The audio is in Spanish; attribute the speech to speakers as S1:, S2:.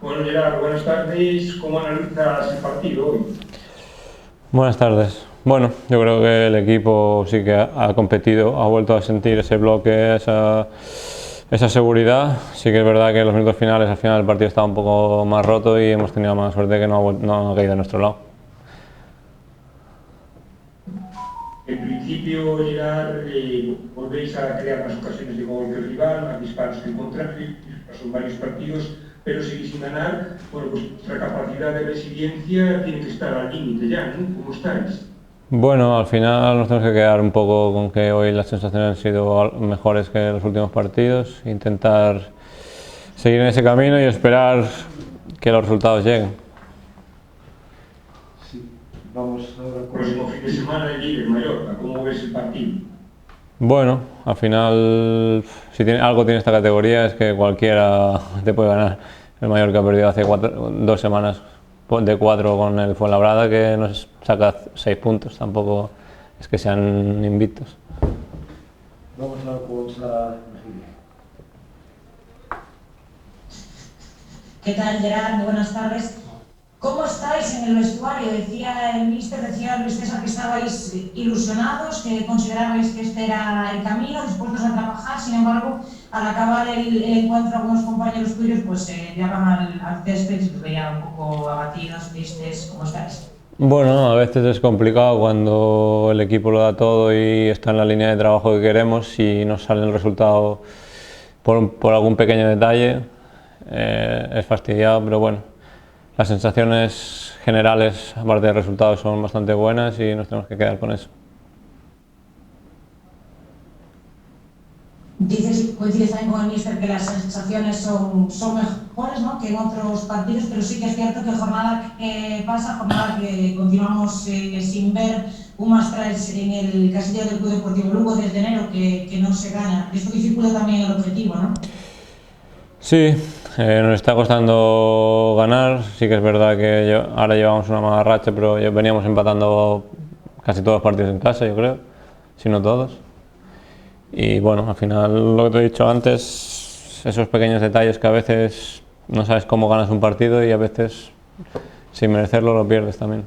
S1: Bueno, Gerard, buenas tardes. ¿Cómo analizas el partido hoy?
S2: Buenas tardes. Bueno, yo creo que el equipo sí que ha competido, ha vuelto a sentir ese bloque, esa seguridad. Sí que es verdad que en los minutos finales, al final del partido estaba un poco más roto y hemos tenido más suerte que no ha caído a nuestro lado.
S1: En principio, Gerard, volvéis a crear más ocasiones de gol que el rival, más disparos que el contrario, son varios partidos, pero seguís sin ganar. Bueno, pues vuestra capacidad de resiliencia tiene que estar al límite ya, ¿no? ¿Cómo estáis?
S2: Bueno, al final nos tenemos que quedar un poco con que hoy las sensaciones han sido mejores que los últimos partidos, intentar seguir en ese camino y esperar que los resultados lleguen.
S1: Sí. Vamos ahora con el próximo fin de semana en Liga, en Mallorca. ¿Cómo ves el partido?
S2: Bueno, al final, si algo tiene esta categoría es que cualquiera te puede ganar. El Mallorca ha perdido hace 2 semanas de 4 con el Fuenlabrada, que nos saca 6 puntos, tampoco es que sean invictos.
S3: Vamos ahora con Sara Mejía.
S4: ¿Qué tal, Gerard? Muy buenas tardes. ¿Cómo estáis en el vestuario? Decía el míster, decía Luis César que estabais ilusionados, que considerabais que este era el camino, dispuestos a trabajar. Sin embargo, al acabar el encuentro, algunos compañeros tuyos pues llegaban al césped y os veían un poco abatidos, tristes. ¿Cómo estáis?
S2: Bueno, a veces es complicado cuando el equipo lo da todo y está en la línea de trabajo que queremos y nos sale el resultado por algún pequeño detalle. Es fastidiado, pero bueno. Las sensaciones generales, aparte de resultados, son bastante buenas y nos tenemos que quedar con eso.
S4: Coincides también con el míster que las sensaciones son mejores, ¿no?, que en otros partidos, pero sí que es cierto que jornada que pasa, jornada que continuamos sin ver un Mastras en el casillero del Club Deportivo Lugo desde enero que no se gana. Esto dificulta también el objetivo, ¿no?
S2: Sí, nos está costando ganar. Sí que es verdad que ahora llevamos una mala racha, pero veníamos empatando casi todos los partidos en casa, yo creo, si no todos. Y bueno, al final, lo que te he dicho antes, esos pequeños detalles que a veces no sabes cómo ganas un partido y a veces sin merecerlo lo pierdes también.